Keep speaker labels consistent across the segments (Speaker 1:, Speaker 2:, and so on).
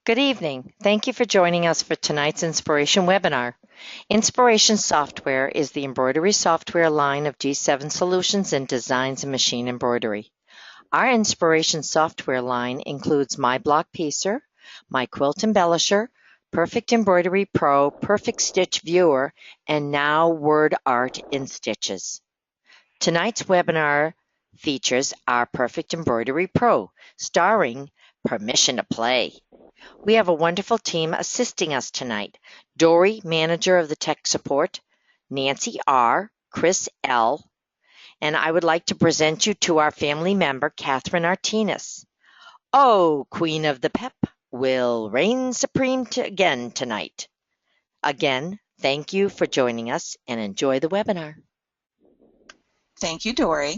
Speaker 1: Good evening. Thank you for joining us for tonight's Inspiration webinar. Inspiration Software is the embroidery software line of G7 Solutions in Designs and Machine Embroidery. Our Inspiration Software line includes My Block Piecer, My Quilt Embellisher, Perfect Embroidery Pro, Perfect Stitch Viewer, and now Word Art in Stitches. Tonight's webinar features our Perfect Embroidery Pro, starring Permission to Play. We have a wonderful team assisting us tonight. Dory, manager of the tech support, Nancy R., Chris L., and I would like to present you to our family member, Catherine Artinas. Oh, Queen of the Pep will reign supreme again tonight. Again, thank you for joining us and enjoy the webinar.
Speaker 2: Thank you, Dory.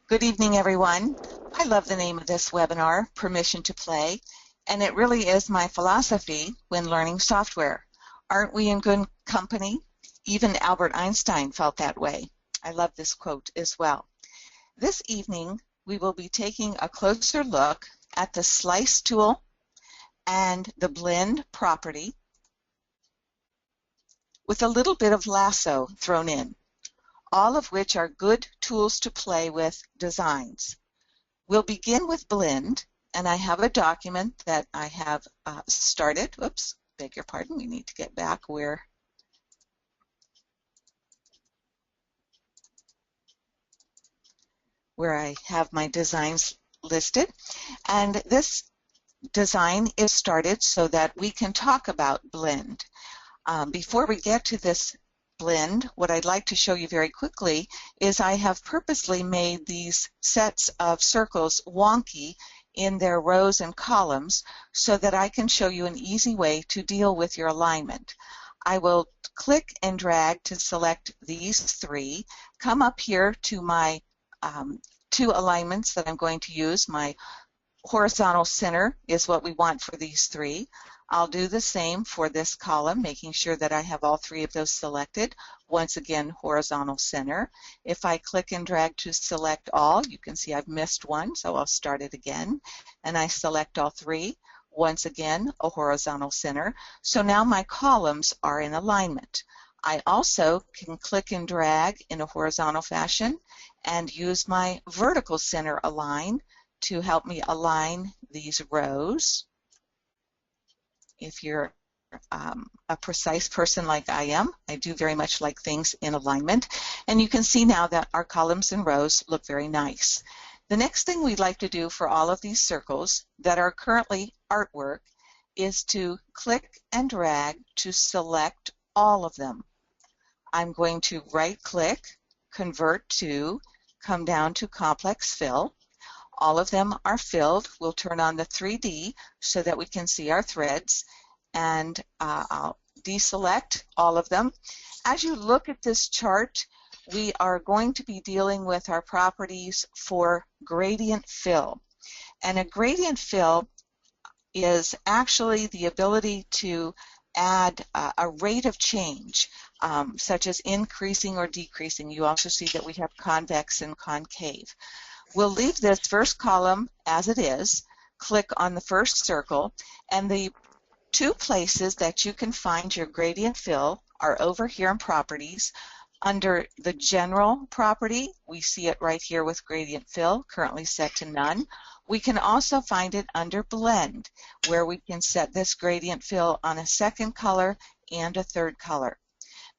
Speaker 2: Good evening, everyone. I love the name of this webinar, Permission to Play, and it really is my philosophy when learning software. Aren't we in good company? Even Albert Einstein felt that way. I love this quote as well. This evening, we will be taking a closer look at the slice tool and the blend property with a little bit of lasso thrown in, all of which are good tools to play with designs. We'll begin with blend, and I have a document that I have started. Oops, beg your pardon, we need to get back where I have my designs listed. And this design is started so that we can talk about blend. Before we get to this blend, what I'd like to show you very quickly is I have purposely made these sets of circles wonky in their rows and columns so that I can show you an easy way to deal with your alignment. I will click and drag to select these three, come up here to my two alignments that I'm going to use. My horizontal center is what we want for these three. I'll do the same for this column, making sure that I have all three of those selected. Once again, horizontal center. If I click and drag to select all, you can see I've missed one, so I'll start it again. And I select all three. Once again, a horizontal center. So now my columns are in alignment. I also can click and drag in a horizontal fashion and use my vertical center align to help me align these rows. If you're a precise person like I am, I do very much like things in alignment. And you can see now that our columns and rows look very nice. The next thing we'd like to do for all of these circles that are currently artwork is to click and drag to select all of them. I'm going to right-click, convert to, come down to complex fill. All of them are filled. We'll turn on the 3D so that we can see our threads, and I'll deselect all of them. As you look at this chart, we are going to be dealing with our properties for gradient fill. And a gradient fill is actually the ability to add a rate of change, such as increasing or decreasing. You also see that we have convex and concave. We'll leave this first column as it is, click on the first circle, and the two places that you can find your gradient fill are over here in Properties. Under the General property, we see it right here with gradient fill, currently set to none. We can also find it under Blend, where we can set this gradient fill on a second color and a third color.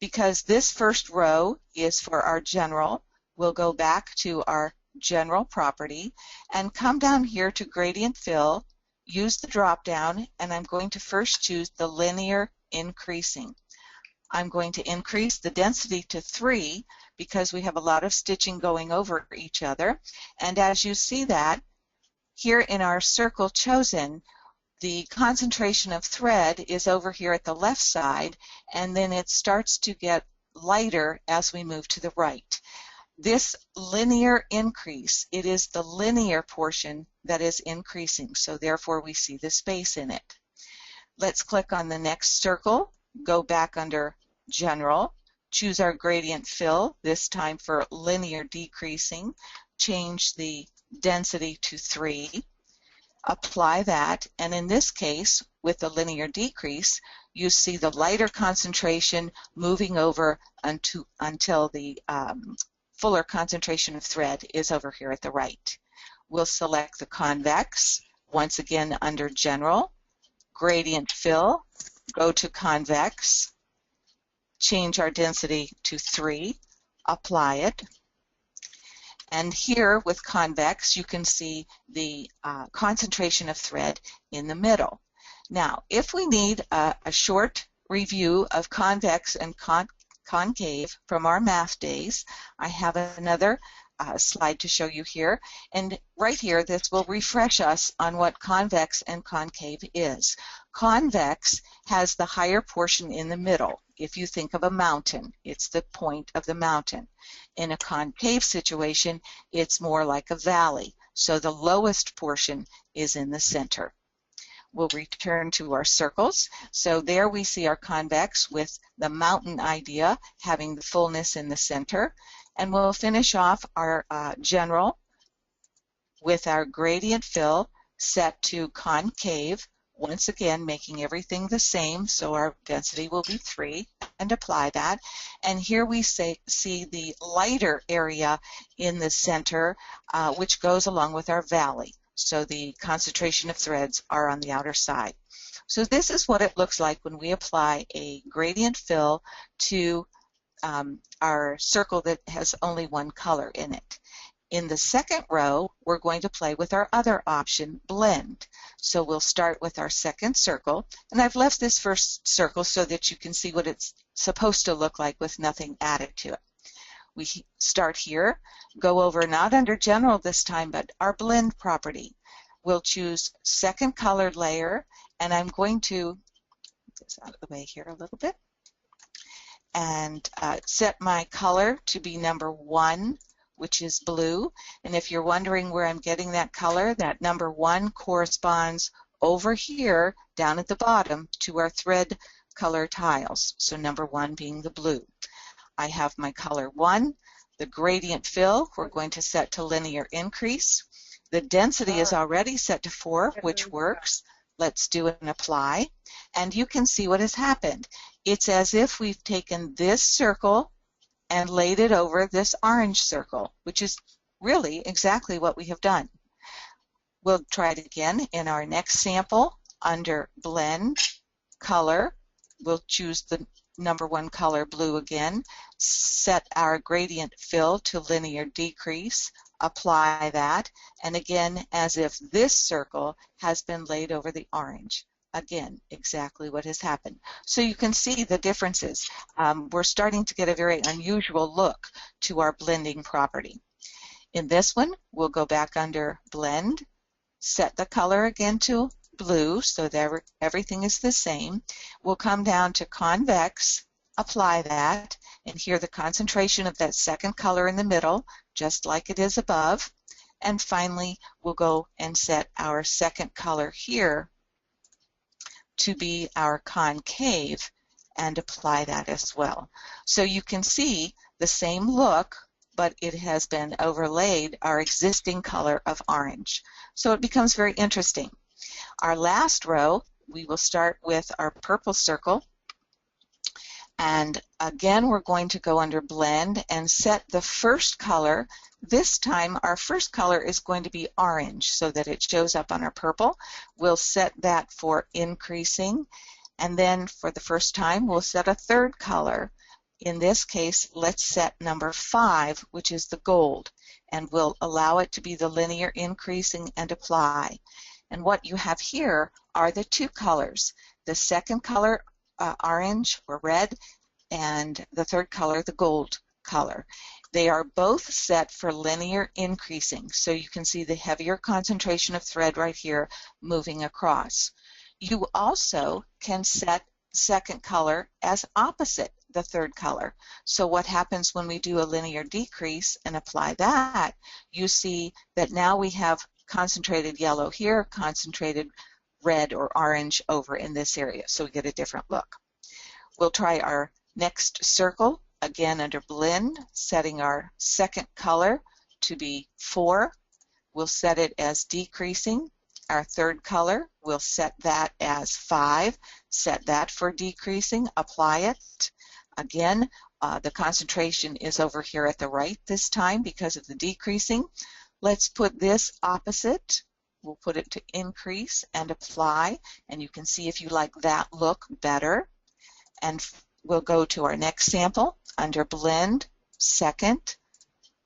Speaker 2: Because this first row is for our General, we'll go back to our General property and come down here to Gradient Fill, use the drop down, and I'm going to first choose the linear increasing. I'm going to increase the density to 3 because we have a lot of stitching going over each other. And as you see that, here in our circle chosen, the concentration of thread is over here at the left side, and then it starts to get lighter as we move to the right. This linear increase, it is the linear portion that is increasing, so therefore we see the space in it. Let's click on the next circle, go back under General, choose our gradient fill, this time for linear decreasing, change the density to 3. apply that, and in this case, with the linear decrease, you see the lighter concentration moving over until the fuller concentration of thread is over here at the right. We'll select the convex, once again under General, Gradient Fill, go to Convex, change our density to 3, apply it. And here with convex, you can see the concentration of thread in the middle. Now, if we need a short review of convex and concave from our math days, I have another slide to show you here. And right here, this will refresh us on what convex and concave is. Convex has the higher portion in the middle. If you think of a mountain, it's the point of the mountain. In a concave situation, it's more like a valley. So the lowest portion is in the center. We'll return to our circles. So there we see our convex with the mountain idea having the fullness in the center. And we'll finish off our general with our gradient fill set to concave, once again making everything the same, so our density will be 3, and apply that. And here we see the lighter area in the center, which goes along with our valley. So the concentration of threads are on the outer side. So this is what it looks like when we apply a gradient fill to our circle that has only one color in it. In the second row, we're going to play with our other option, blend. So we'll start with our second circle, and I've left this first circle so that you can see what it's supposed to look like with nothing added to it. We start here, go over not under general this time, but our blend property. We'll choose second colored layer, and I'm going to get this out of the way here a little bit, and set my color to be number 1, which is blue. And if you're wondering where I'm getting that color, that number 1 corresponds over here down at the bottom to our thread color tiles. So number 1 being the blue. I have my color 1. The gradient fill we're going to set to linear increase. The density is already set to 4, which works. Let's do an apply. And you can see what has happened. It's as if we've taken this circle and laid it over this orange circle, which is really exactly what we have done. We'll try it again in our next sample. Under blend, color, we'll choose the number 1 color, blue again, set our gradient fill to linear decrease, apply that, and again, as if this circle has been laid over the orange. Again, exactly what has happened. So you can see the differences. We're starting to get a very unusual look to our blending property. In this one, we'll go back under blend, set the color again to blue so that everything is the same. We'll come down to convex, apply that, and here the concentration of that second color in the middle, just like it is above. And finally, we'll go and set our second color here to be our concave and apply that as well. So you can see the same look, but it has been overlaid our existing color of orange. So it becomes very interesting. Our last row, we will start with our purple circle, and again we're going to go under blend and set the first color. This time our first color is going to be orange so that it shows up on our purple. We'll set that for increasing, and then for the first time we'll set a third color. In this case, let's set number 5, which is the gold, and we'll allow it to be the linear increasing and apply. And what you have here are the 2 colors. The second color, orange or red, and the third color, the gold color. They are both set for linear increasing, so you can see the heavier concentration of thread right here moving across. You also can set second color as opposite the third color. So what happens when we do a linear decrease and apply that, you see that now we have concentrated yellow here, concentrated red or orange over in this area, so we get a different look. We'll try our next circle, again under blend, setting our second color to be 4. We'll set it as decreasing, Our third color, we'll set that as 5, set that for decreasing, apply it. Again, the concentration is over here at the right this time because of the decreasing. Let's put this opposite. We'll put it to increase and apply, and you can see if you like that look better. And we'll go to our next sample. Under blend, second,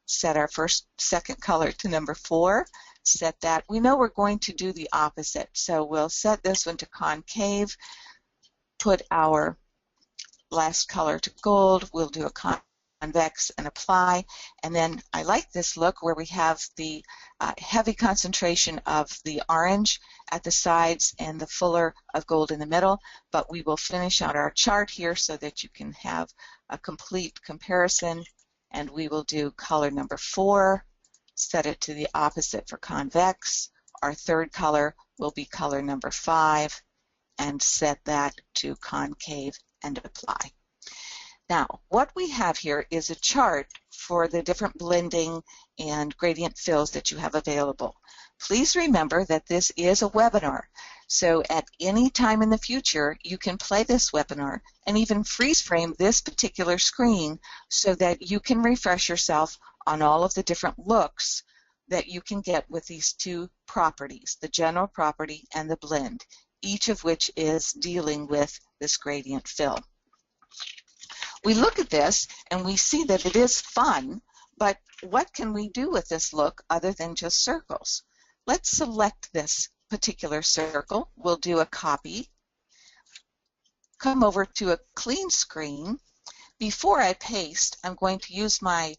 Speaker 2: set our second color to number 4, set that. We know we're going to do the opposite, so we'll set this one to concave, put our last color to gold, we'll do a convex and apply, and then I like this look where we have the heavy concentration of the orange at the sides and the fuller of gold in the middle, but we will finish out our chart here so that you can have a complete comparison, and we will do color number 4, set it to the opposite for convex. Our third color will be color number 5, and set that to concave and apply. Now, what we have here is a chart for the different blending and gradient fills that you have available. Please remember that this is a webinar, so at any time in the future you can play this webinar and even freeze frame this particular screen so that you can refresh yourself on all of the different looks that you can get with these two properties, the general property and the blend, each of which is dealing with this gradient fill. We look at this and we see that it is fun, but what can we do with this look other than just circles? Let's select this particular circle. We'll do a copy, come over to a clean screen. Before I paste, I'm going to use my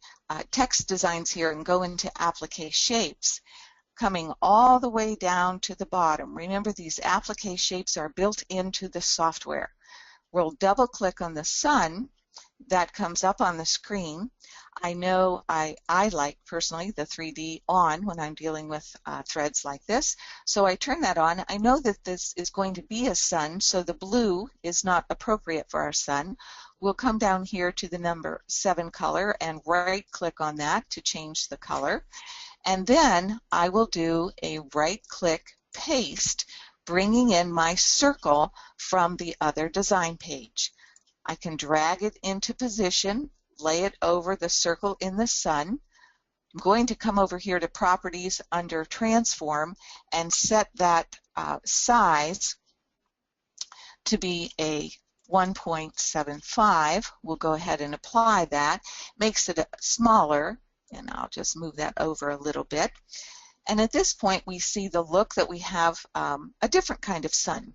Speaker 2: text designs here and go into applique shapes, coming all the way down to the bottom. Remember, these applique shapes are built into the software. We'll double click on the sun. That comes up on the screen. I know I like personally the 3D on when I'm dealing with threads like this, so I turn that on. I know that this is going to be a sun, so the blue is not appropriate for our sun. We'll come down here to the number 7 color and right click on that to change the color, and then I will do a right click paste, bringing in my circle from the other design page. I can drag it into position, lay it over the circle in the sun. I'm going to come over here to Properties under Transform and set that size to be a 1.75. We'll go ahead and apply that. Makes it smaller, and I'll just move that over a little bit. And at this point, we see the look that we have a different kind of sun.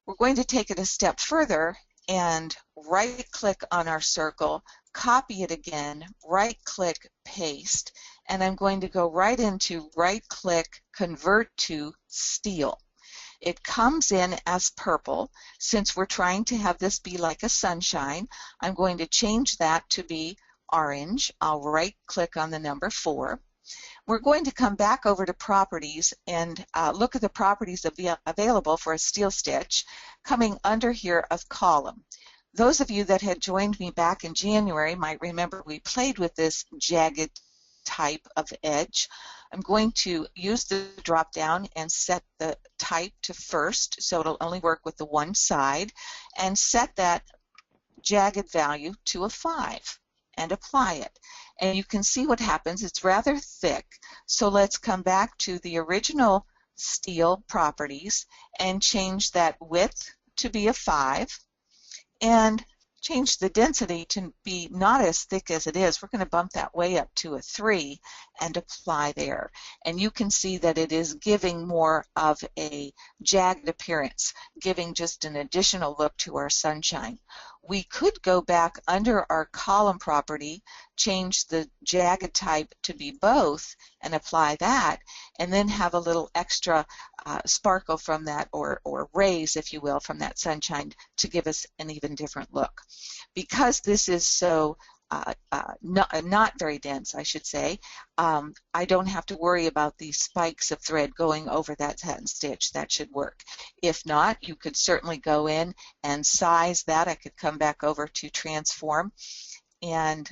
Speaker 2: We're going to take it a step further and right-click on our circle, copy it again, right-click, paste, and I'm going to go right into right-click, convert to steel. It comes in as purple. Since we're trying to have this be like a sunshine, I'm going to change that to be orange. I'll right-click on the number 4. We're going to come back over to Properties and look at the properties available for a steel stitch, coming under here of Column. Those of you that had joined me back in January might remember we played with this jagged type of edge. I'm going to use the drop down and set the type to first, so it'll only work with the one side, and set that jagged value to a 5 and apply it. And you can see what happens. It's rather thick, so let's come back to the original steel properties and change that width to be a 5 and change the density to be not as thick as it is. We're going to bump that way up to a 3 and apply there. And you can see that it is giving more of a jagged appearance, giving just an additional look to our sunshine. We could go back under our column property, change the jagged type to be both and apply that, and then have a little extra sparkle from that, or rays, if you will, from that sunshine to give us an even different look. Because this is so not very dense, I should say, I don't have to worry about these spikes of thread going over that satin stitch. That should work. If not, you could certainly go in and size that. I could come back over to Transform and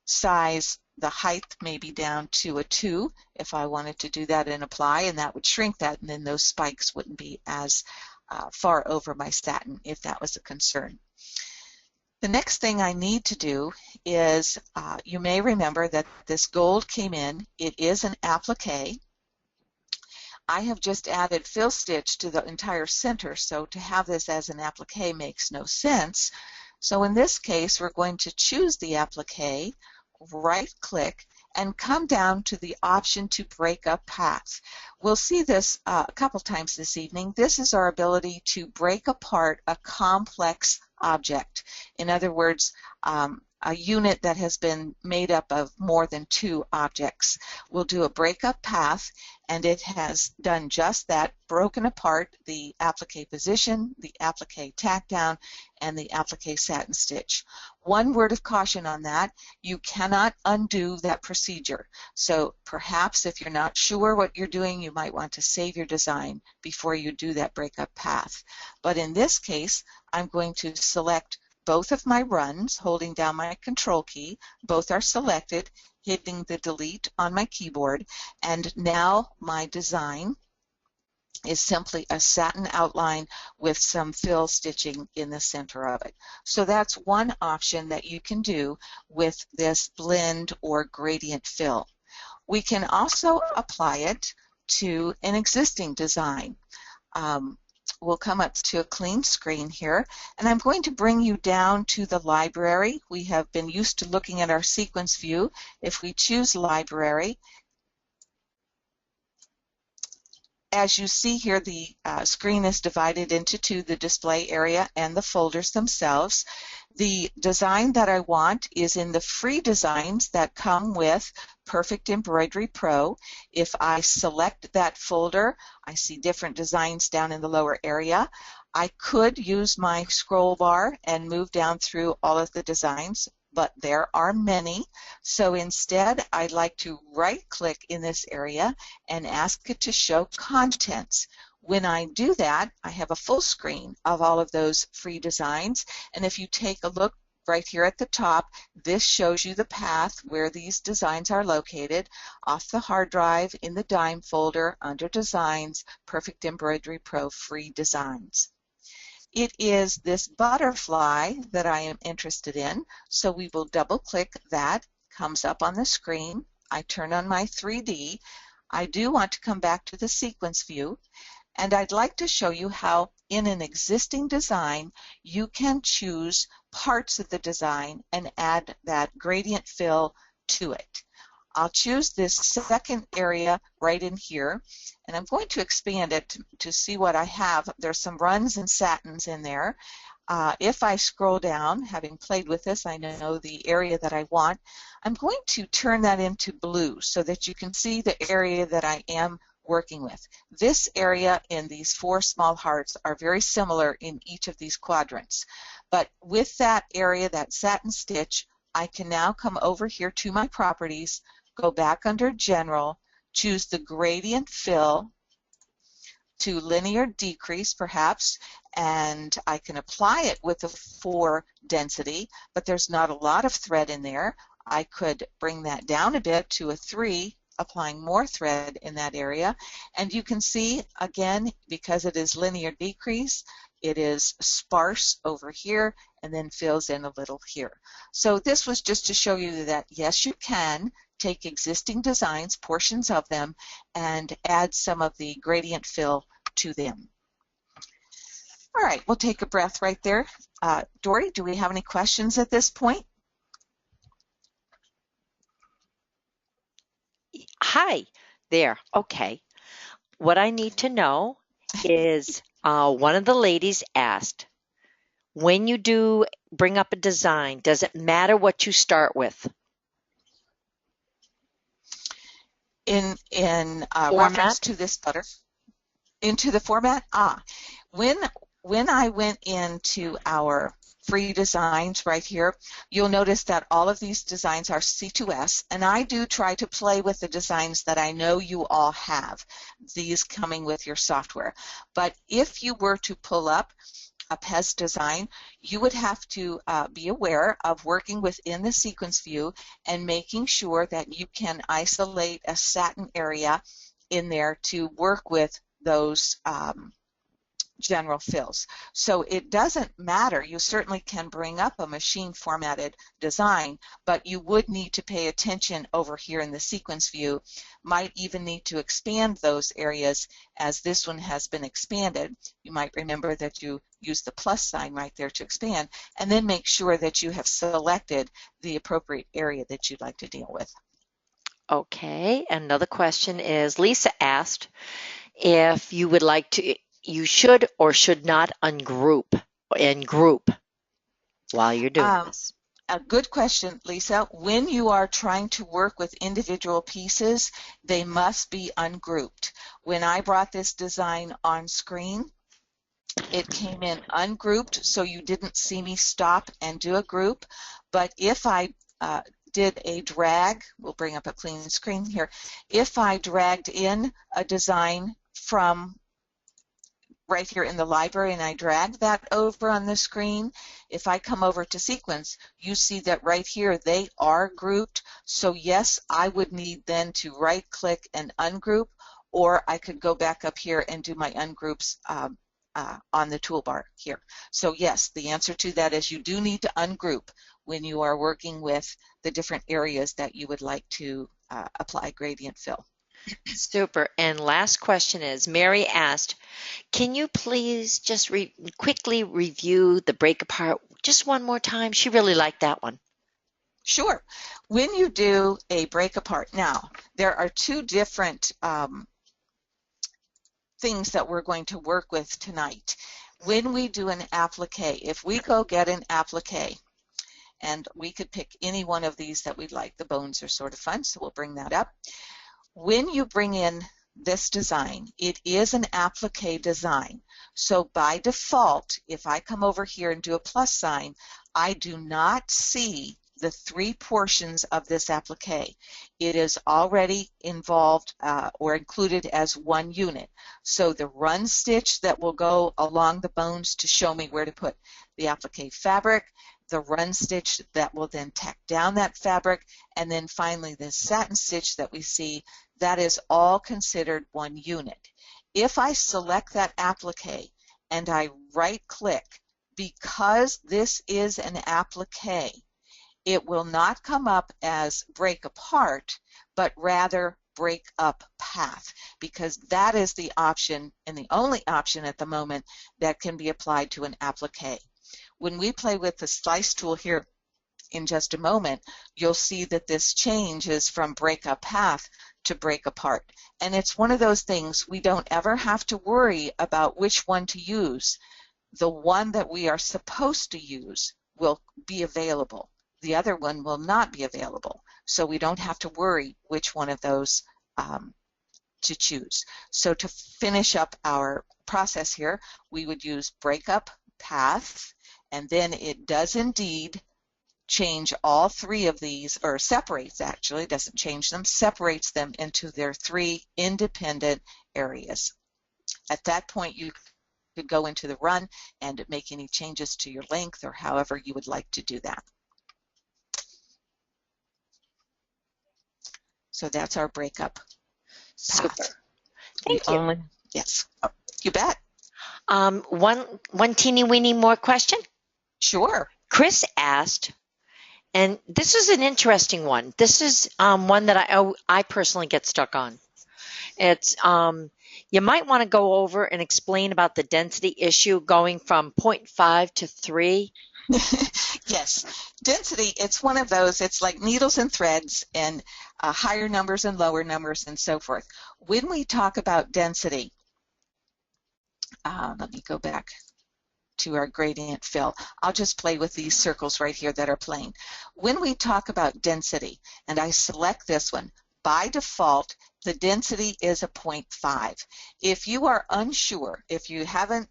Speaker 2: size the height maybe down to a 2 if I wanted to do that and apply, and that would shrink that, and then those spikes wouldn't be as far over my satin if that was a concern. The next thing I need to do is, you may remember that this gold came in. It is an applique. I have just added fill stitch to the entire center, so to have this as an applique makes no sense. So in this case, we're going to choose the applique, right-click, and come down to the option to break up paths. We'll see this a couple times this evening. This is our ability to break apart a complex object. In other words, a unit that has been made up of more than 2 objects. We'll do a breakup path, and it has done just that, broken apart the applique position, the applique tack down, and the applique satin stitch. One word of caution on that: you cannot undo that procedure. So perhaps if you're not sure what you're doing, you might want to save your design before you do that breakup path. But in this case, I'm going to select both of my runs, holding down my control key. Both are selected, hitting the delete on my keyboard, and now my design is simply a satin outline with some fill stitching in the center of it. So that's one option that you can do with this blend or gradient fill. We can also apply it to an existing design. We'll come up to a clean screen here, and I'm going to bring you down to the library. We have been used to looking at our sequence view. If we choose library, as you see here, the screen is divided into 2, the display area and the folders themselves. The design that I want is in the free designs that come with Perfect Embroidery Pro. If I select that folder, I see different designs down in the lower area. I could use my scroll bar and move down through all of the designs, but there are many. So instead, I'd like to right-click in this area and ask it to show contents. When I do that, I have a full screen of all of those free designs, and if you take a look right here at the top, this shows you the path where these designs are located: off the hard drive, in the dime folder, under Designs, Perfect Embroidery Pro Free Designs. It is this butterfly that I am interested in, so we will double-click that. Comes up on the screen. I turn on my 3D. I do want to come back to the sequence view, and I'd like to show you how in an existing design you can choose parts of the design and add that gradient fill to it. I'll choose this second area right in here, and I'm going to expand it to see what I have. There's some runs and satins in there. If I scroll down, having played with this, I know the area that I want. I'm going to turn that into blue so that you can see the area that I am working with. This area in these 4 small hearts are very similar in each of these quadrants. But with that area, that satin stitch, I can now come over here to my properties, go back under General, choose the gradient fill to linear decrease perhaps, and I can apply it with a 4 density, but there's not a lot of thread in there. I could bring that down a bit to a 3, applying more thread in that area, and you can see again, because it is linear decrease, it is sparse over here and then fills in a little here. So this was just to show you that yes, you can take existing designs, portions of them, and add some of the gradient fill to them. All right, we'll take a breath right there. Dory, do we have any questions at this point?
Speaker 1: Hi there. Okay. What I need to know is one of the ladies asked, when you do bring up a design, does it matter what you start with?
Speaker 2: In reference to this into the format? When I went into our free designs right here, you'll notice that all of these designs are C2S, and I do try to play with the designs that I know you all have, these coming with your software. But if you were to pull up a PEZ design, you would have to be aware of working within the sequence view and making sure that you can isolate a satin area in there to work with those general fills. So it doesn't matter. You certainly can bring up a machine formatted design, but you would need to pay attention over here in the sequence view. Might even need to expand those areas as this one has been expanded. You might remember that you use the plus sign right there to expand, and then make sure that you have selected the appropriate area that you'd like to deal with.
Speaker 1: Okay, another question is, Lisa asked if you would like to, you should or should not ungroup and group while you're doing this.
Speaker 2: A good question, Lisa. When you are trying to work with individual pieces, they must be ungrouped. When I brought this design on screen, it came in ungrouped, so you didn't see me stop and do a group. But if I did a drag, we'll bring up a clean screen here. If I dragged in a design from right here in the library and I drag that over on the screen, if I come over to sequence, you see that right here they are grouped. So yes, I would need then to right click and ungroup, or I could go back up here and do my ungroups on the toolbar here. So yes, the answer to that is you do need to ungroup when you are working with the different areas that you would like to apply gradient fill.
Speaker 1: Super. And last question is, Mary asked, can you please just quickly review the break apart just one more time? She really liked that one.
Speaker 2: Sure. When you do a break apart, now there are two different things that we're going to work with tonight. When we do an applique, if we go get an applique, and we could pick any one of these that we'd like. The bones are sort of fun, so we'll bring that up. When you bring in this design, it is an applique design. So by default, if I come over here and do a plus sign, I do not see the three portions of this applique. It is already involved or included as one unit. So the run stitch that will go along the bones to show me where to put the applique fabric, the run stitch that will then tack down that fabric, and then finally the satin stitch that we see, that is all considered one unit. If I select that applique and I right click, because this is an applique, it will not come up as break apart, but rather break up path, because that is the option and the only option at the moment that can be applied to an applique. When we play with the slice tool here in just a moment, you'll see that this changes from break up path to break apart. And it's one of those things we don't ever have to worry about which one to use. The one that we are supposed to use will be available. The other one will not be available. So we don't have to worry which one of those to choose. So to finish up our process here, we would use break up path, and then it does indeed change all three of these, or separates actually, doesn't change them, separates them into their three independent areas. At that point, you could go into the run and make any changes to your length or however you would like to do that. So that's our breakup path.
Speaker 1: Super. Thank you.
Speaker 2: Yes, you bet.
Speaker 1: One teeny weeny more question.
Speaker 2: Sure.
Speaker 1: Chris asked, and this is an interesting one. This is one that I personally get stuck on. It's you might want to go over and explain about the density issue going from 0.5 to 3.
Speaker 2: Yes, density, it's one of those, it's like needles and threads, and higher numbers and lower numbers and so forth. When we talk about density, let me go back to our gradient fill. I'll just play with these circles right here that are plain. When we talk about density, and I select this one, by default, the density is a 0.5. If you are unsure, if you haven't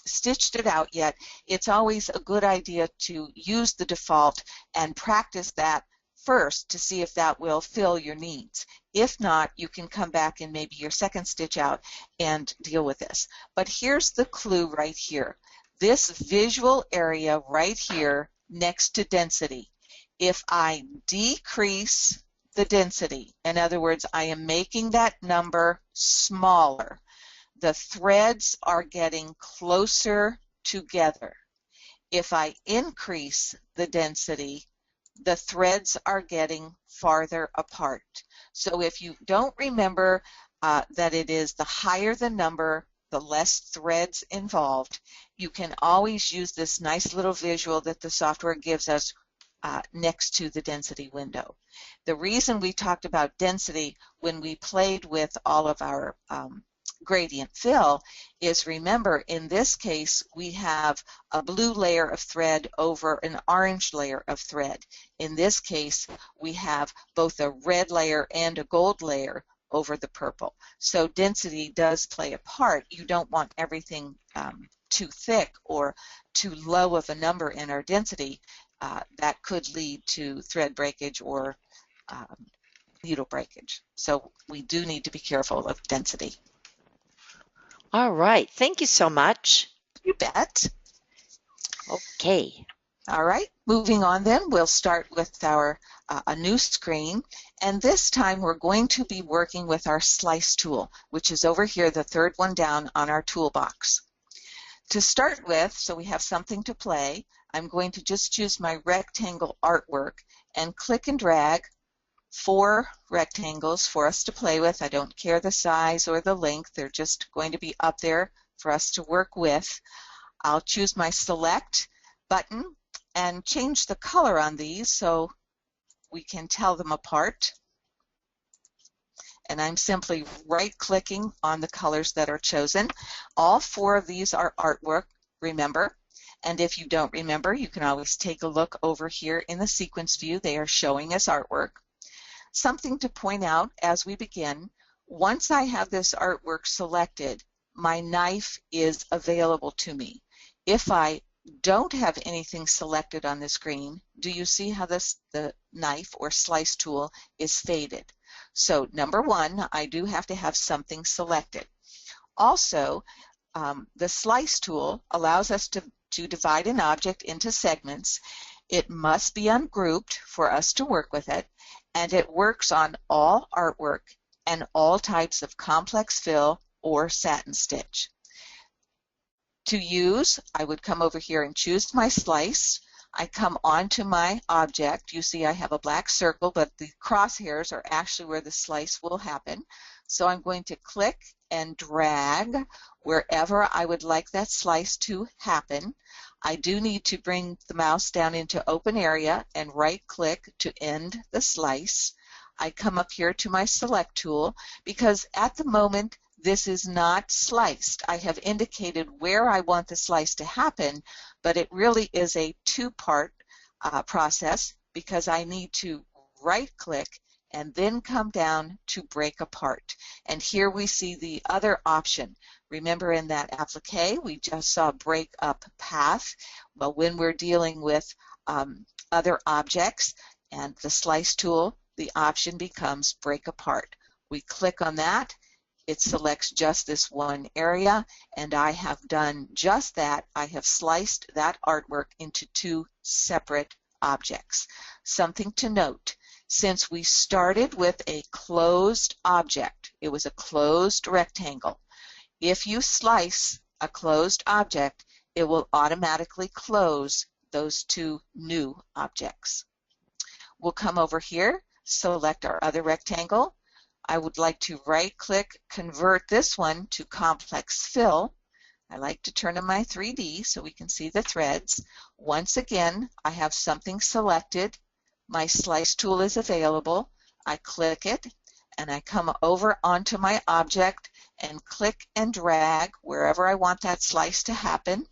Speaker 2: stitched it out yet, it's always a good idea to use the default and practice that first to see if that will fill your needs. If not, you can come back in maybe your second stitch out and deal with this. But here's the clue right here. this visual area right here next to density. If I decrease the density, in other words, I am making that number smaller, the threads are getting closer together. If I increase the density, the threads are getting farther apart. So if you don't remember that it is the higher the number, the less threads involved, you can always use this nice little visual that the software gives us next to the density window. The reason we talked about density when we played with all of our gradient fill is, remember, in this case we have a blue layer of thread over an orange layer of thread. In this case we have both a red layer and a gold layer over the purple. So density does play a part. You don't want everything too thick or too low of a number in our density. That could lead to thread breakage or needle breakage. So we do need to be careful of density.
Speaker 1: All right. Thank you so much.
Speaker 2: You bet.
Speaker 1: Okay.
Speaker 2: All right. Moving on then, we'll start with our a new screen. And this time we're going to be working with our slice tool, which is over here, the third one down on our toolbox. To start with, so we have something to play, I'm going to just choose my rectangle artwork and click and drag 4 rectangles for us to play with. I don't care the size or the length. They're just going to be up there for us to work with. I'll choose my select button and change the color on these so we can tell them apart. And I'm simply right-clicking on the colors that are chosen. All 4 of these are artwork, remember. And if you don't remember, you can always take a look over here in the sequence view. They are showing as artwork. Something to point out as we begin, once I have this artwork selected, my knife is available to me. If I don't have anything selected on the screen, do you see how the knife or slice tool is faded? So number 1, I do have to have something selected. Also, the slice tool allows us to divide an object into segments. It must be ungrouped for us to work with it, and it works on all artwork and all types of complex fill or satin stitch. To use, I would come over here and choose my slice. I come onto my object. You see I have a black circle, but the crosshairs are actually where the slice will happen. So I'm going to click and drag wherever I would like that slice to happen. I do need to bring the mouse down into open area and right-click to end the slice. I come up here to my select tool because at the moment this is not sliced. I have indicated where I want the slice to happen, but it really is a 2-part process because I need to right-click and then come down to break apart. And here we see the other option. Remember in that applique, we just saw break up path. But when we're dealing with other objects and the slice tool, the option becomes break apart. We click on that. It selects just this one area, and I have done just that. I have sliced that artwork into 2 separate objects. Something to note, since we started with a closed object, it was a closed rectangle. If you slice a closed object, it will automatically close those 2 new objects. We'll come over here, select our other rectangle. I would like to right-click, convert this one to complex fill. I like to turn on my 3D so we can see the threads. Once again, I have something selected. My slice tool is available. I click it, and I come over onto my object and click and drag wherever I want that slice to happen.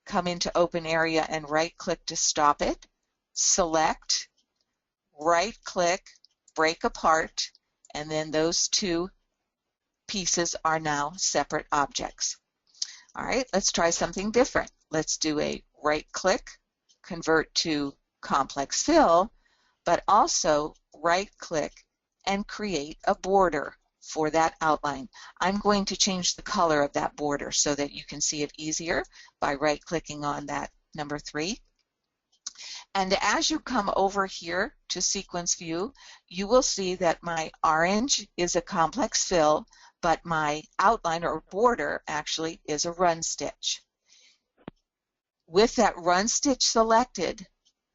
Speaker 2: Come into open area and right-click to stop it. Select, right-click, break apart, and then those 2 pieces are now separate objects. All right, let's try something different. Let's do a right-click, convert to complex fill, but also right-click and create a border for that outline. I'm going to change the color of that border so that you can see it easier by right-clicking on that number 3. And as you come over here to Sequence View, you will see that my orange is a complex fill, but my outline or border actually is a run stitch. With that run stitch selected,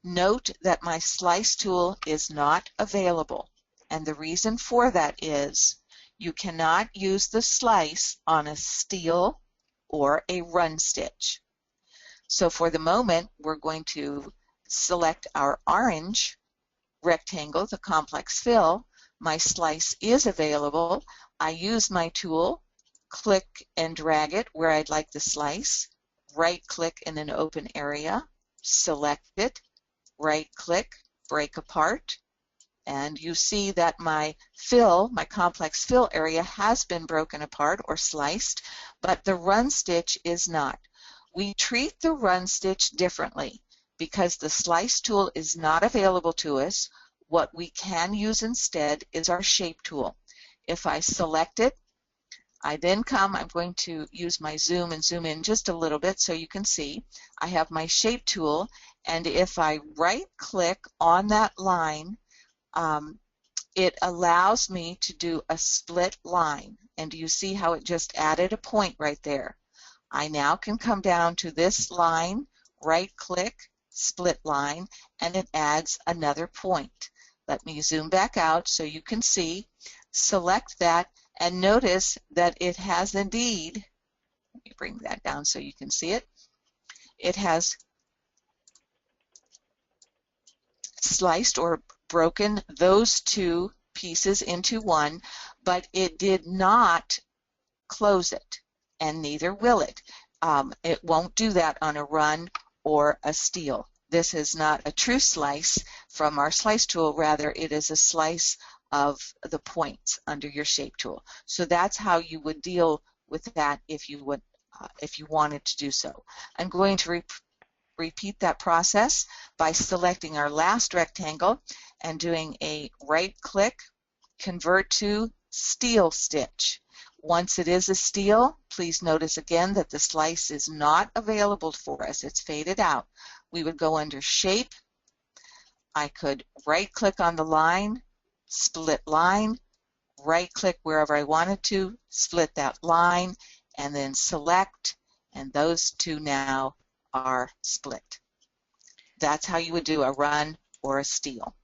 Speaker 2: note that my slice tool is not available. And the reason for that is you cannot use the slice on a steel or a run stitch. So for the moment, we're going to select our orange rectangle, the complex fill. My slice is available. I use my tool, click and drag it where I'd like the slice, right-click in an open area, select it, right-click, break apart, and you see that my fill, my complex fill area has been broken apart or sliced, but the run stitch is not. We treat the run stitch differently because the slice tool is not available to us. What we can use instead is our shape tool. If I select it, I then come, I'm going to use my zoom and zoom in just a little bit so you can see. I have my shape tool, and if I right-click on that line, it allows me to do a split line. And do you see how it just added a point right there? I now can come down to this line, right-click, split line, and it adds another point. Let me zoom back out so you can see. Select that, and notice that it has indeed, let me bring that down so you can see it, it has sliced or broken those two pieces into one, but it did not close it, and neither will it. It won't do that on a run or a steel. This is not a true slice from our slice tool, rather it is a slice of the points under your shape tool. So that's how you would deal with that if you wanted to do so. I'm going to repeat that process by selecting our last rectangle and doing a right-click, convert to steel stitch. Once it is a steel, please notice again that the slice is not available for us. It's faded out. We would go under Shape. I could right-click on the line, split line, right-click wherever I wanted to, split that line, and then select, and those two now are split. That's how you would do a run or a steel.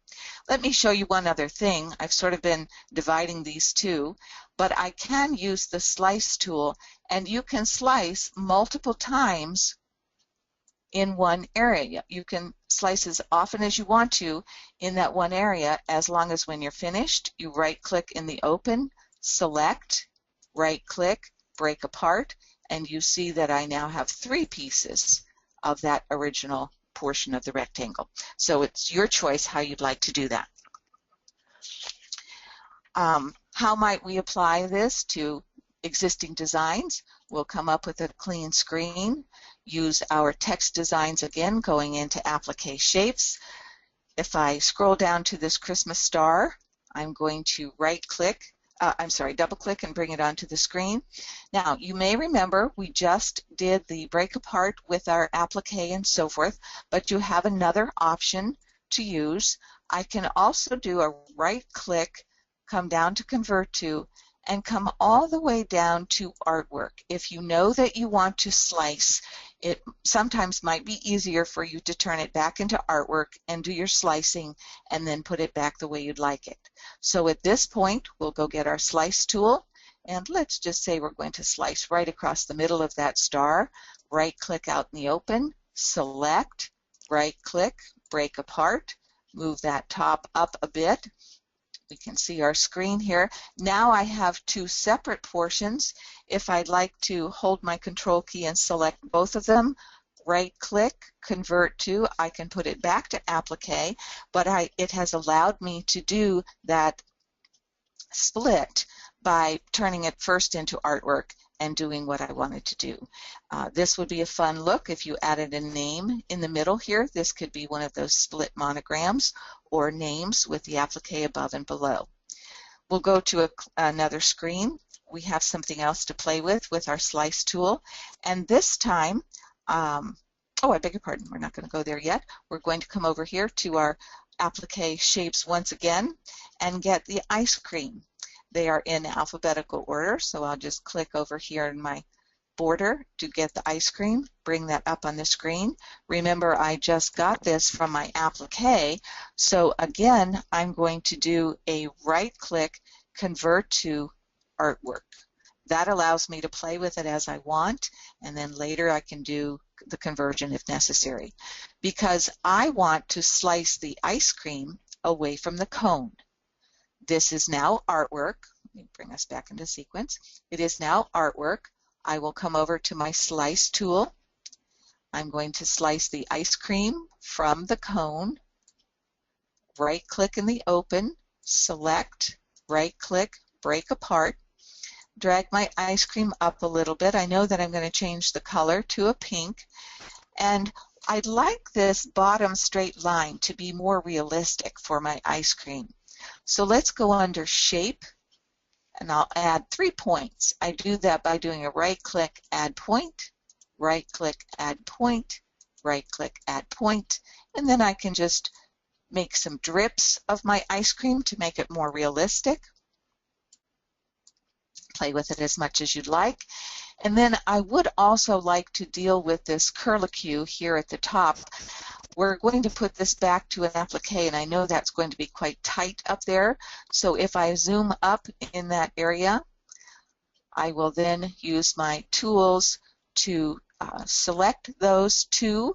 Speaker 2: Let me show you one other thing. I've sort of been dividing these two, but I can use the slice tool, and you can slice multiple times in one area. You can slice as often as you want to in that one area, as long as when you're finished, you right-click in the open, select, right-click, break apart, and you see that I now have 3 pieces of that original portion of the rectangle. So it's your choice how you'd like to do that. How might we apply this to existing designs? We'll come up with a clean screen, use our text designs again, going into Applique Shapes. If I scroll down to this Christmas star, I'm going to double-click and bring it onto the screen. Now, you may remember we just did the break apart with our applique and so forth, but you have another option to use. I can also do a right-click, come down to Convert To, and come all the way down to Artwork. If you know that you want to slice, it sometimes might be easier for you to turn it back into Artwork and do your slicing and then put it back the way you'd like it. So at this point, we'll go get our slice tool, and let's just say we're going to slice right across the middle of that star. Right-click out in the open, select, right-click, break apart, move that top up a bit. We can see our screen here. Now I have 2 separate portions. If I'd like to hold my Control key and select both of them, right-click, Convert To, I can put it back to Applique, but it has allowed me to do that split by turning it first into Artwork and doing what I wanted to do. This would be a fun look if you added a name in the middle here. This could be one of those split monograms or names with the applique above and below. We'll go to another screen. We have something else to play with our slice tool. And this time, oh, I beg your pardon, we're not going to go there yet. We're going to come over here to our applique shapes once again and get the ice cream. They are in alphabetical order, so I'll just click over here in my border to get the ice cream, bring that up on the screen. Remember, I just got this from my applique, so again, I'm going to do a right-click, convert to artwork. That allows me to play with it as I want, and then later I can do the conversion if necessary. Because I want to slice the ice cream away from the cone. This is now artwork. Let me bring us back into sequence. It is now artwork. I will come over to my slice tool. I'm going to slice the ice cream from the cone. Right-click in the open, select, right-click, break apart. Drag my ice cream up a little bit. I know that I'm going to change the color to a pink. And I'd like this bottom straight line to be more realistic for my ice cream. So let's go under Shape, and I'll add 3 points. I do that by doing a right-click, add point, right-click, add point, right-click, add point, and then I can just make some drips of my ice cream to make it more realistic. Play with it as much as you'd like. And then I would also like to deal with this curlicue here at the top. We're going to put this back to an applique, and I know that's going to be quite tight up there. So if I zoom up in that area, I will then use my tools to select those 2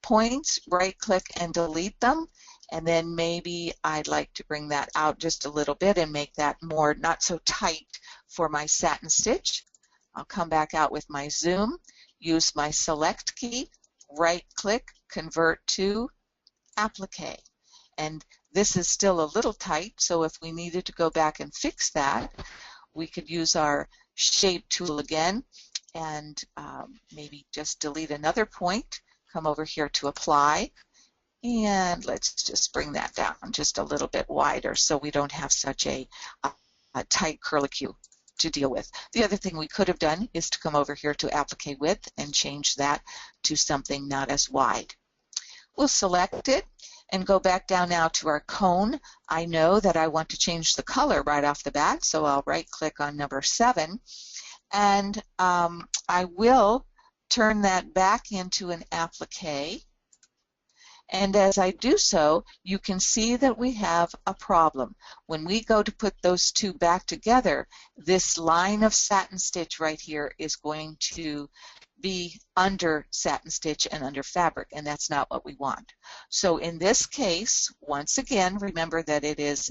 Speaker 2: points, right-click and delete them. And then maybe I'd like to bring that out just a little bit and make that more not so tight for my satin stitch. I'll come back out with my zoom, use my select key, right-click, convert to applique. And this is still a little tight, so if we needed to go back and fix that, we could use our shape tool again and maybe just delete another point, come over here to apply, and let's just bring that down just a little bit wider so we don't have such a tight curlicue to deal with. The other thing we could have done is to come over here to applique width and change that to something not as wide. We'll select it and go back down now to our cone. I know that I want to change the color right off the bat, so I'll right-click on number 7, and I will turn that back into an applique. And as I do so, you can see that we have a problem. When we go to put those 2 back together, this line of satin stitch right here is going to be under satin stitch and under fabric, and that's not what we want. So in this case, once again, remember that it is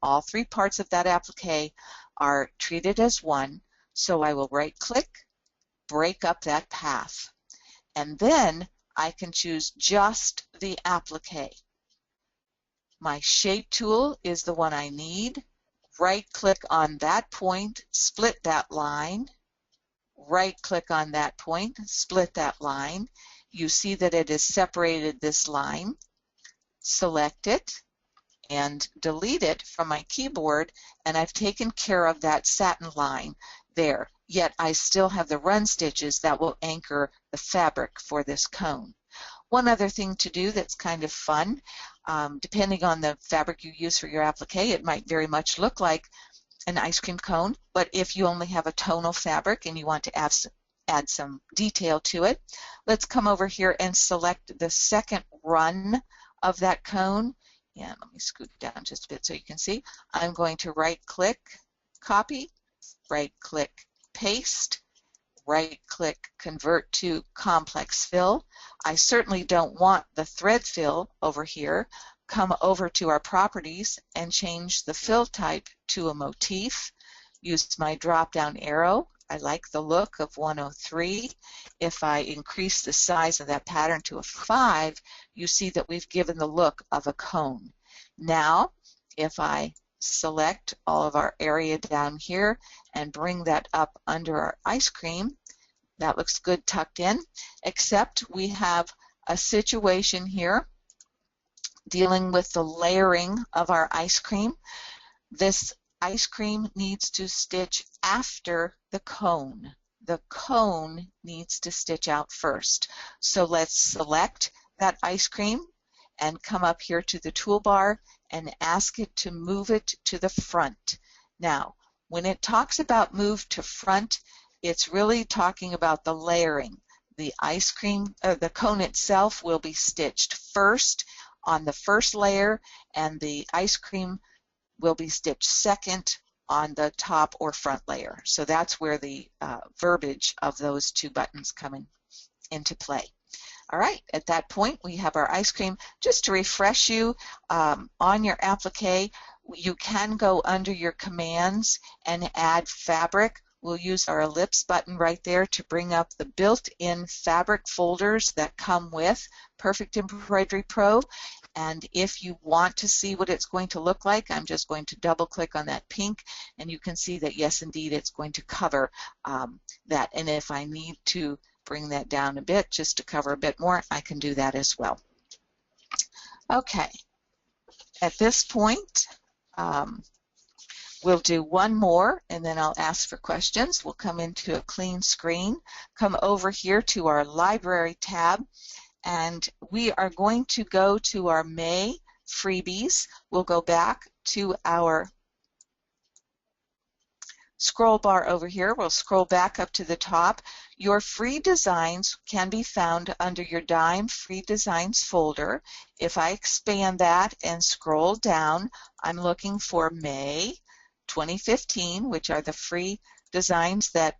Speaker 2: all 3 parts of that applique are treated as one. So I will right-click, break up that path, and then I can choose just the applique. My shape tool is the one I need. Right-click on that point, split that line. Right-click on that point, split that line. You see that it has separated this line. Select it and delete it from my keyboard, and I've taken care of that satin line there. Yet I still have the run stitches that will anchor the fabric for this cone. One other thing to do that's kind of fun, depending on the fabric you use for your applique, it might very much look like an ice cream cone, but if you only have a tonal fabric and you want to add some detail to it, let's come over here and select the second run of that cone. And let me scoot down just a bit so you can see. I'm going to right-click, copy, right-click, paste, right-click, convert to complex fill. I certainly don't want the thread fill over here. Come over to our properties and change the fill type to a motif. Use my drop-down arrow. I like the look of 103. If I increase the size of that pattern to a 5, you see that we've given the look of a cone. Now, if I select all of our area down here and bring that up under our ice cream, that looks good tucked in, except we have a situation here dealing with the layering of our ice cream. This ice cream needs to stitch after the cone. The cone needs to stitch out first. So let's select that ice cream and come up here to the toolbar and ask it to move it to the front. Now, when it talks about move to front, it's really talking about the layering. The ice cream, the cone itself will be stitched first on the first layer, and the ice cream will be stitched second on the top or front layer. So that's where the verbiage of those two buttons come into play. All right, at that point we have our ice cream. Just to refresh you, on your applique, you can go under your commands and add fabric. We'll use our ellipse button right there to bring up the built-in fabric folders that come with Perfect Embroidery Pro. And if you want to see what it's going to look like, I'm just going to double click on that pink, and you can see that yes, indeed, it's going to cover that. And if I need to bring that down a bit just to cover a bit more, I can do that as well. Okay, at this point, we'll do one more and then I'll ask for questions. We'll come into a clean screen, come over here to our library tab, and we are going to go to our May freebies. We'll go back to our scroll bar over here. We'll scroll back up to the top. Your free designs can be found under your Dime Free Designs folder. If I expand that and scroll down, I'm looking for May 2015, which are the free designs that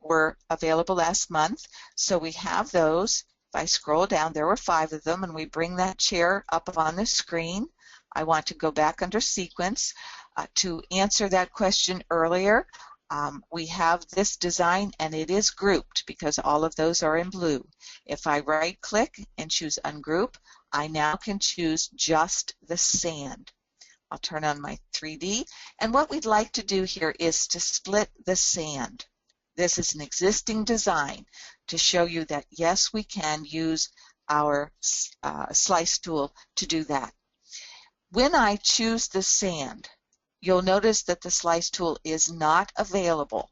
Speaker 2: were available last month. So we have those. If I scroll down, there were 5 of them, and we bring that chair up on the screen. I want to go back under sequence. To answer that question earlier, we have this design and it is grouped because all of those are in blue. If I right click and choose ungroup, I now can choose just the sand. I'll turn on my 3D, and what we'd like to do here is to split the sand. This is an existing design to show you that yes, we can use our slice tool to do that. When I choose the sand, you'll notice that the slice tool is not available.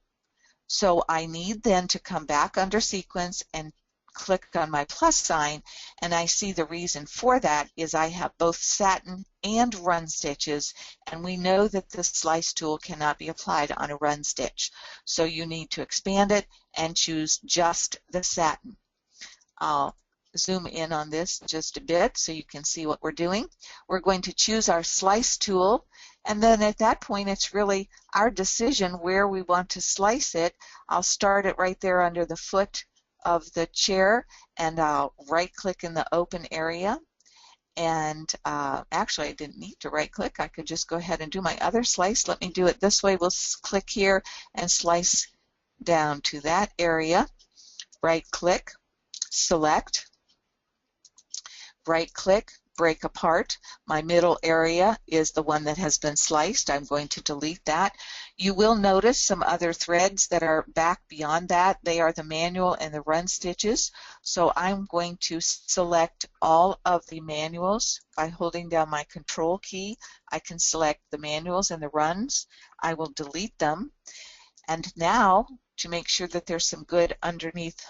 Speaker 2: So I need then to come back under sequence and click on my plus sign, and I see the reason for that is I have both satin and run stitches, and we know that the slice tool cannot be applied on a run stitch. So you need to expand it and choose just the satin. I'll zoom in on this just a bit so you can see what we're doing. We're going to choose our slice tool, and then at that point it's really our decision where we want to slice it. I'll start it right there under the foot of the chair, and I'll right click in the open area, and actually I didn't need to right click. I could just go ahead and do my other slice. Let me do it this way. We'll click here and slice down to that area, right click, select, right click, break apart. My middle area is the one that has been sliced. I'm going to delete that. You will notice some other threads that are back beyond that. They are the manual and the run stitches. So I'm going to select all of the manuals by holding down my control key. I can select the manuals and the runs. I will delete them. And now, to make sure that there's some good underneath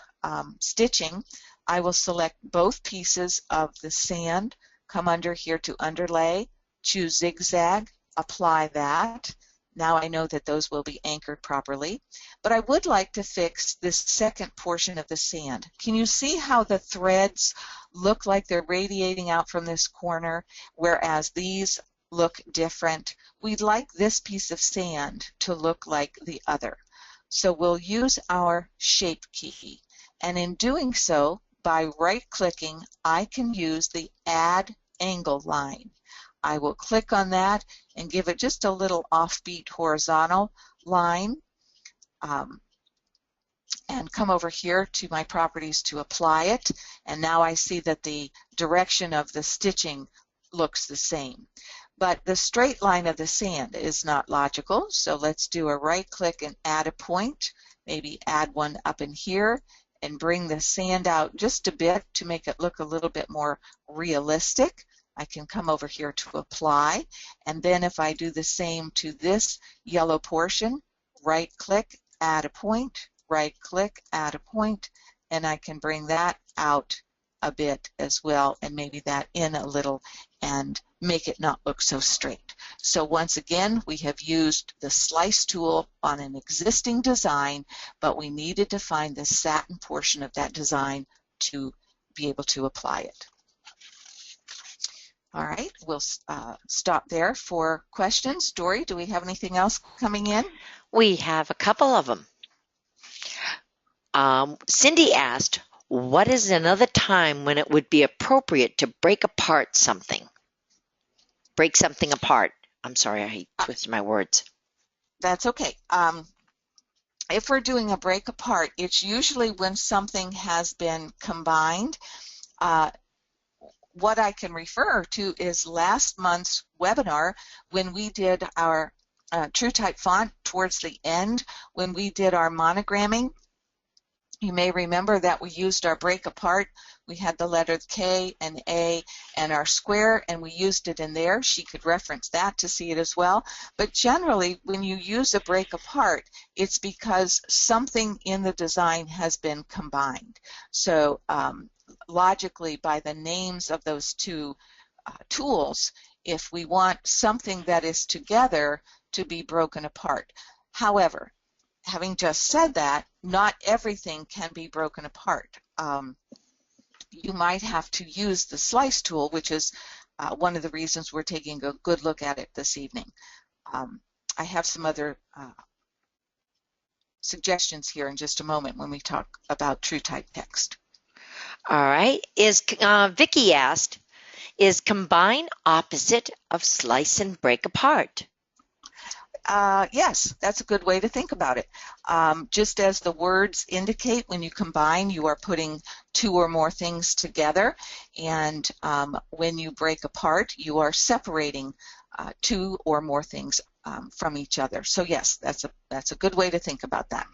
Speaker 2: stitching, I will select both pieces of the sand, come under here to underlay, choose zigzag, apply that. Now I know that those will be anchored properly, but I would like to fix this second portion of the sand. Can you see how the threads look like they're radiating out from this corner, whereas these look different? We'd like this piece of sand to look like the other. So we'll use our shape key, and in doing so, by right-clicking, I can use the Add Angle line. I will click on that and give it just a little offbeat horizontal line, and come over here to my properties to apply it, and now I see that the direction of the stitching looks the same. But the straight line of the sand is not logical, so let's do a right-click and add a point, maybe add one up in here, and bring the sand out just a bit to make it look a little bit more realistic. I can come over here to apply, and then if I do the same to this yellow portion, right click, add a point, right click, add a point, and I can bring that out a bit as well, and maybe that in a little and make it not look so straight. So once again, we have used the slice tool on an existing design, but we needed to find the satin portion of that design to be able to apply it. All right, we'll stop there for questions. Dory, do we have anything else coming in?
Speaker 1: We have a couple of them. Cindy asked, what is another time when it would be appropriate to break apart something? Break something apart. I'm sorry, I twisted my words.
Speaker 2: That's okay. If we're doing a break apart, it's usually when something has been combined. What I can refer to is last month's webinar when we did our TrueType font towards the end, when we did our monogramming. You may remember that we used our break apart. We had the letter K and A and our square, and we used it in there. She could reference that to see it as well. But generally, when you use a break apart, it's because something in the design has been combined. So logically, by the names of those two tools, if we want something that is together to be broken apart. However, having just said that, not everything can be broken apart. You might have to use the slice tool, which is one of the reasons we're taking a good look at it this evening. I have some other suggestions here in just a moment when we talk about TrueType text.
Speaker 1: All right. Vicki asked, is combine opposite of slice and break apart?
Speaker 2: Yes, that's a good way to think about it. Just as the words indicate, when you combine, you are putting two or more things together, and when you break apart, you are separating two or more things from each other. So yes, that's a good way to think about that.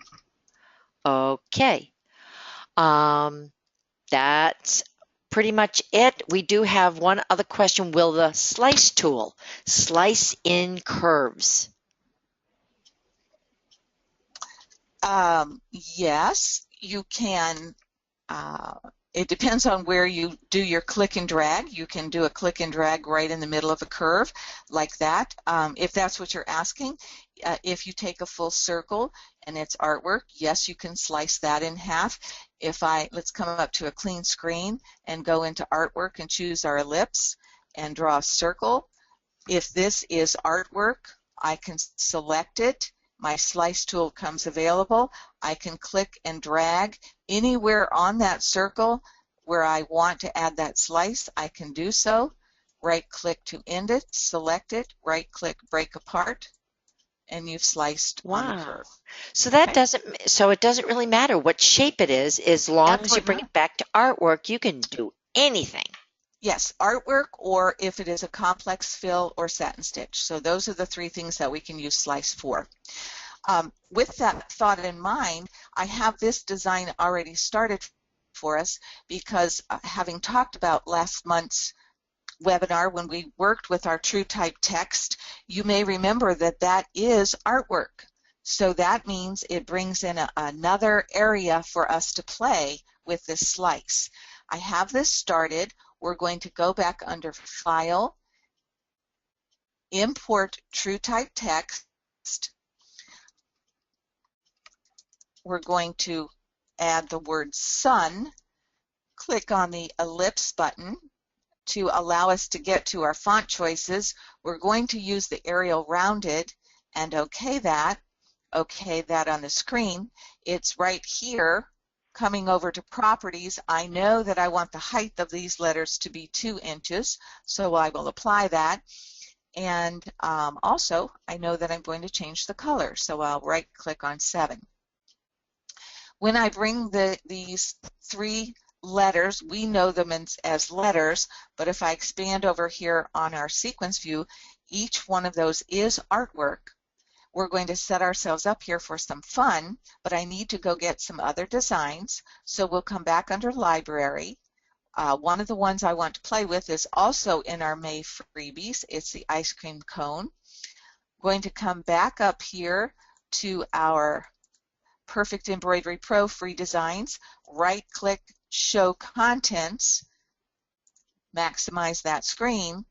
Speaker 1: Okay. That's pretty much it. We do have one other question. Will the slice tool slice in curves?
Speaker 2: Yes, you can. It depends on where you do your click and drag. You can do a click and drag right in the middle of a curve like that, if that's what you're asking. If you take a full circle and it's artwork, yes, you can slice that in half. Let's come up to a clean screen and go into artwork and choose our ellipse and draw a circle. If this is artwork, I can select it. My slice tool comes available. I can click and drag anywhere on that circle where I want to add that slice. I can do so. Right click to end it, select it, right click, break apart, and you've sliced on the curve.
Speaker 1: So that it doesn't really matter what shape it is, as long as you bring it back to artwork, you can do anything.
Speaker 2: Yes, artwork, or if it is a complex fill or satin stitch. So those are the three things that we can use slice for. With that thought in mind, I have this design already started for us because having talked about last month's webinar when we worked with our TrueType text, you may remember that that is artwork. So that means it brings in another area for us to play with this slice. I have this started. We're going to go back under File, Import TrueType Text. We're going to add the word sun. Click on the ellipse button to allow us to get to our font choices. We're going to use the Arial Rounded and OK that on the screen. It's right here. Coming over to properties, I know that I want the height of these letters to be 2 inches, so I will apply that. And also, I know that I'm going to change the color, so I'll right click on 7. When I bring these 3 letters, we know them as letters, but if I expand over here on our sequence view, each one of those is artwork. We're going to set ourselves up here for some fun, but I need to go get some other designs. So we'll come back under Library. One of the ones I want to play with is also in our May freebies. It's the ice cream cone. Going to come back up here to our Perfect Embroidery Pro free designs, right-click Show Contents, maximize that screen,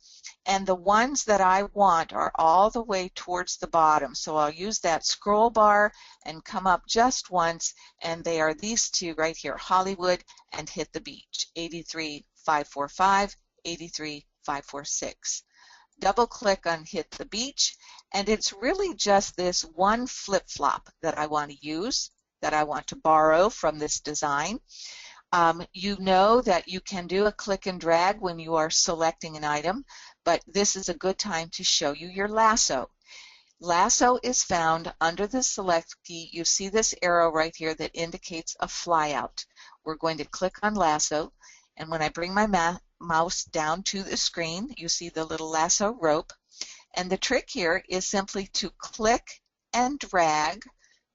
Speaker 2: and the ones that I want are all the way towards the bottom. So I'll use that scroll bar and come up just once, and they are these two right here, Hollywood and Hit the Beach, 83545, 83546. Double click on Hit the Beach, and it's really just this one flip-flop that I want to use, that I want to borrow from this design. You know that you can do a click and drag when you are selecting an item, but this is a good time to show you your lasso. Lasso is found under the select key. You see this arrow right here that indicates a flyout. We're going to click on lasso, and when I bring my mouse down to the screen, you see the little lasso rope. And the trick here is simply to click and drag.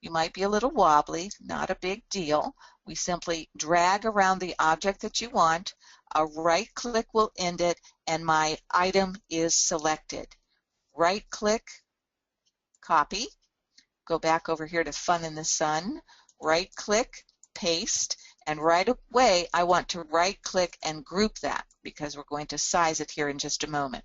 Speaker 2: You might be a little wobbly, not a big deal. We simply drag around the object that you want. A right click will end it, and my item is selected. Right click, copy, go back over here to Fun in the Sun, right click, paste, and right away I want to right click and group that because we're going to size it here in just a moment.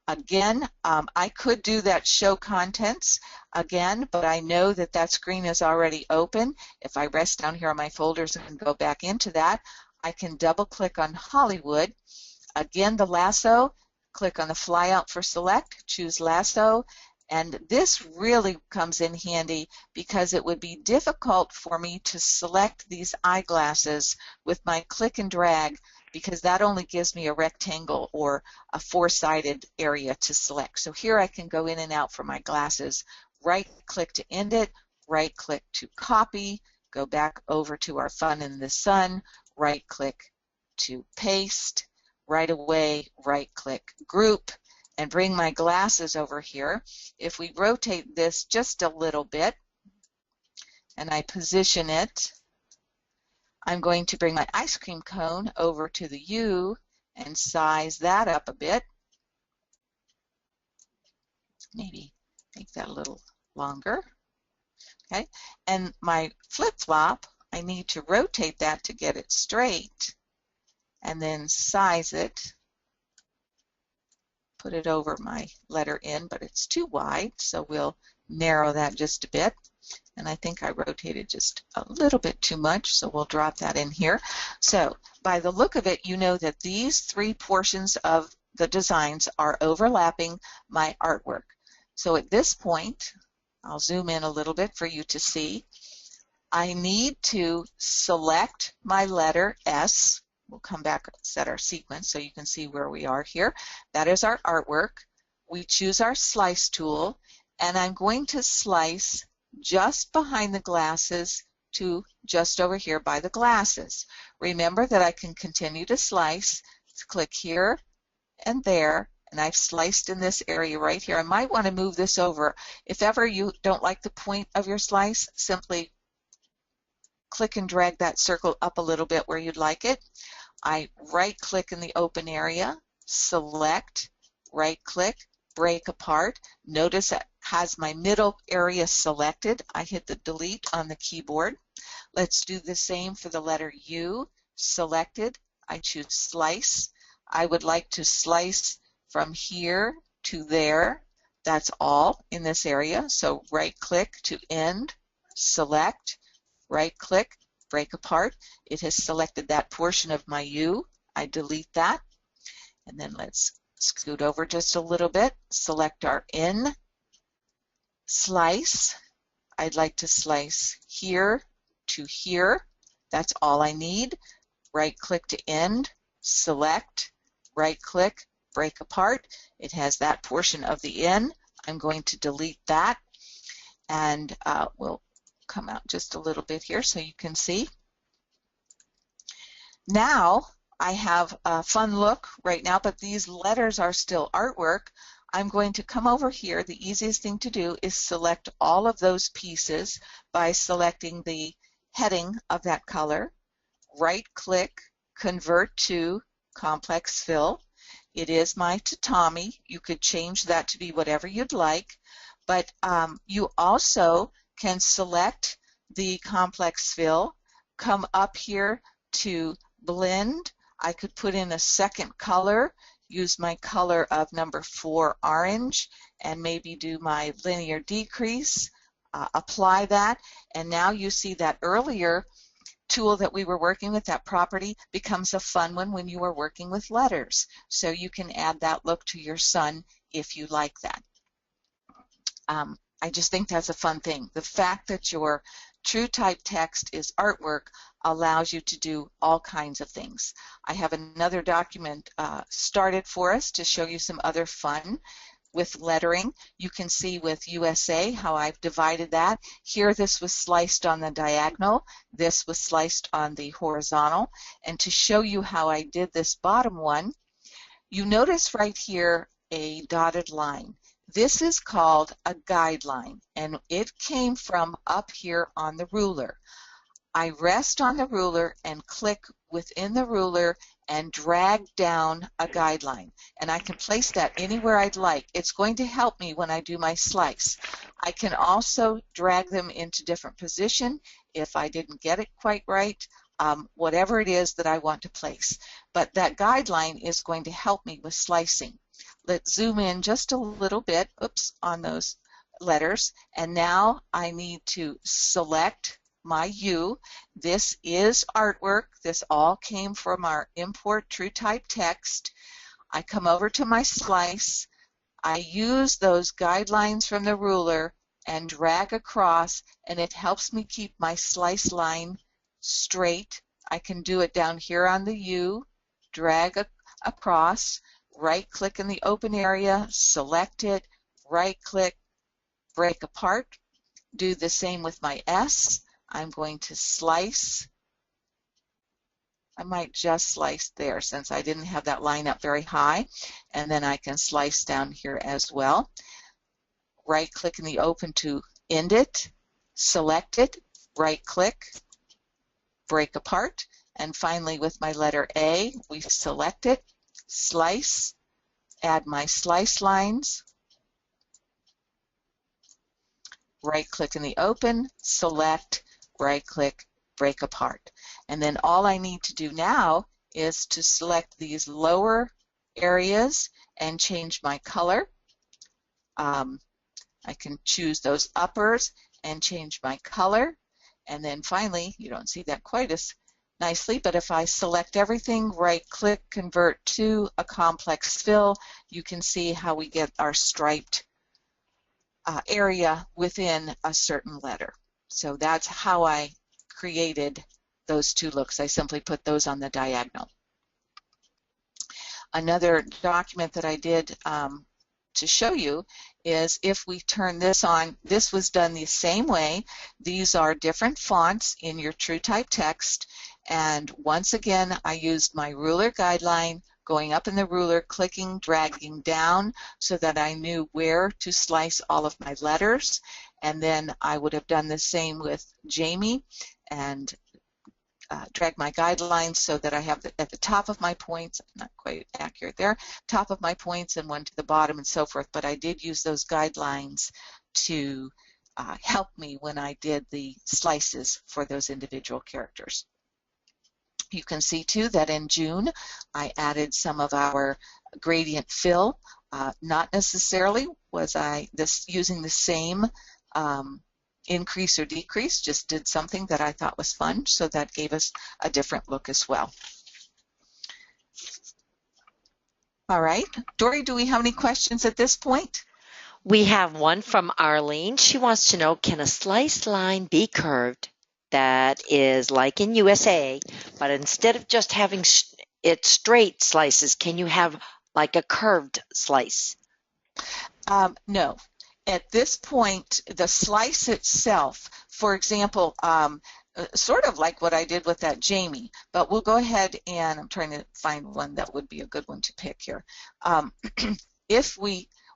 Speaker 2: Again, I could do that show contents again, but I know that that screen is already open. If I rest down here on my folders and go back into that, I can double click on Hollywood. Again, the lasso, click on the flyout for select, choose lasso, and this really comes in handy because it would be difficult for me to select these eyeglasses with my click and drag, because that only gives me a rectangle or a four-sided area to select. So here I can go in and out for my glasses, right click to end it, right click to copy, go back over to our Fun in the Sun, right click to paste, right away right click group, and bring my glasses over here. If we rotate this just a little bit and I position it, I'm going to bring my ice cream cone over to the U and size that up a bit. Maybe make that a little longer. Okay, and my flip-flop, I need to rotate that to get it straight and then size it. Put it over my letter N, but it's too wide, so we'll narrow that just a bit. And I think I rotated just a little bit too much, so we'll drop that in here. So by the look of it, you know that these three portions of the designs are overlapping my artwork. So at this point, I'll zoom in a little bit for you to see. I need to select my letter S. We'll come back and set our sequence so you can see where we are here. That is our artwork. We choose our slice tool, and I'm going to slice just behind the glasses to just over here by the glasses. Remember that I can continue to slice. Click here and there, and I've sliced in this area right here. I might want to move this over. If ever you don't like the point of your slice, simply click and drag that circle up a little bit where you'd like it. I right click in the open area, select, right click, break apart. Notice it has my middle area selected. I hit the delete on the keyboard. Let's do the same for the letter U. Selected, I choose slice. I would like to slice from here to there. That's all in this area. So right click to end, select, right click, break apart. It has selected that portion of my U. I delete that. And then let's scoot over just a little bit, select our N, slice. I'd like to slice here to here. That's all I need. Right click to end, select, right click, break apart. It has that portion of the N. I'm going to delete that, and we'll come out just a little bit here so you can see. Now I have a fun look right now, but these letters are still artwork. I'm going to come over here. The easiest thing to do is select all of those pieces by selecting the heading of that color, right click, convert to complex fill. It is my tatami. You could change that to be whatever you'd like, but you also can select the complex fill, come up here to blend. I could put in a second color, use my color of number 4 orange, and maybe do my linear decrease, apply that, and now you see that earlier tool that we were working with, that property, becomes a fun one when you are working with letters. So you can add that look to your sun if you like that. I just think that's a fun thing. The fact that your true type text is artwork allows you to do all kinds of things. I have another document started for us to show you some other fun with lettering. You can see with USA how I've divided that. Here this was sliced on the diagonal, this was sliced on the horizontal, and to show you how I did this bottom one, you notice right here a dotted line. This is called a guideline, and it came from up here on the ruler. I rest on the ruler and click within the ruler and drag down a guideline, and I can place that anywhere I'd like. It's going to help me when I do my slice. I can also drag them into different position if I didn't get it quite right, whatever it is that I want to place. But that guideline is going to help me with slicing. Let's zoom in just a little bit, oops, on those letters, and now I need to select my U. This is artwork. This all came from our import true type text. I come over to my slice. I use those guidelines from the ruler and drag across, and it helps me keep my slice line straight. I can do it down here on the U, drag across, right click in the open area, select it, right click, break apart. Do the same with my S. I'm going to slice. I might just slice there since I didn't have that line up very high, and then I can slice down here as well. Right click in the open to end it, select it, right click, break apart, and finally with my letter A, we select it, slice, add my slice lines, right click in the open, select, right click, break apart. And then all I need to do now is to select these lower areas and change my color. I can choose those uppers and change my color. And then finally, you don't see that quite as nicely, but if I select everything, right click, convert to a complex fill, you can see how we get our striped area within a certain letter. So that's how I created those two looks. I simply put those on the diagonal. Another document that I did to show you is if we turn this on, this was done the same way. These are different fonts in your true type text, and once again I used my ruler guideline, going up in the ruler, clicking, dragging down so that I knew where to slice all of my letters, and then I would have done the same with Jamie and drag my guidelines so that I have at the top of my points, not quite accurate there, top of my points and one to the bottom and so forth, but I did use those guidelines to help me when I did the slices for those individual characters. You can see too that in June I added some of our gradient fill. Not necessarily was I using the same increase or decrease, just did something that I thought was fun, so that gave us a different look as well. All right, Dory, do we have any questions at this point?
Speaker 1: We have one from Arlene. She wants to know, can a slice line be curved? That is like in USA, but instead of just having it straight slices, can you have like a curved slice?
Speaker 2: No. At this point, the slice itself, for example, sort of like what I did with that Jamie, but we'll go ahead and I'm trying to find one that would be a good one to pick here.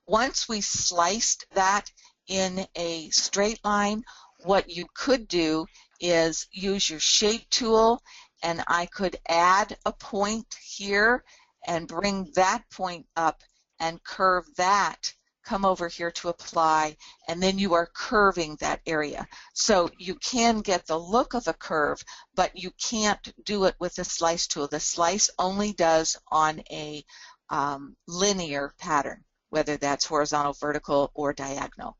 Speaker 2: Once we sliced that in a straight line, what you could do is use your shape tool and I could add a point here and bring that point up and curve that, come over here to apply, and then you are curving that area. So you can get the look of a curve, but you can't do it with the slice tool. The slice only does on a linear pattern, whether that's horizontal, vertical, or diagonal.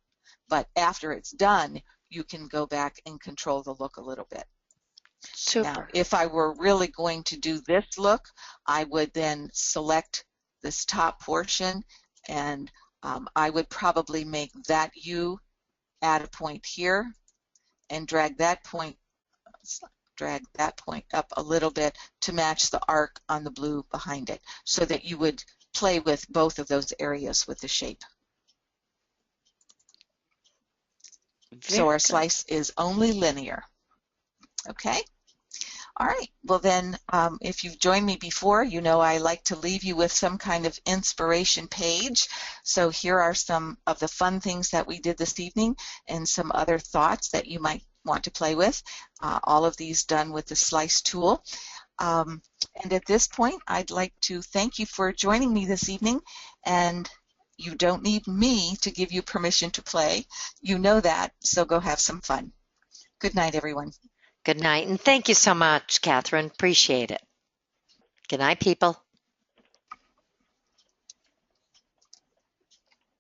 Speaker 2: But after it's done, you can go back and control the look a little bit.
Speaker 1: Super.
Speaker 2: Now, if I were really going to do this look, I would then select this top portion, and I would probably make that U, add a point here, and drag that point up a little bit to match the arc on the blue behind it, so that you would play with both of those areas with the shape. So our slice is only linear. Okay? All right, well then, if you've joined me before, you know I like to leave you with some kind of inspiration page. So here are some of the fun things that we did this evening and some other thoughts that you might want to play with. All of these done with the slice tool. And at this point, I'd like to thank you for joining me this evening. And you don't need me to give you permission to play. You know that, so go have some fun. Good night, everyone.
Speaker 1: Good night, and thank you so much, Catherine. Appreciate it. Good night, people.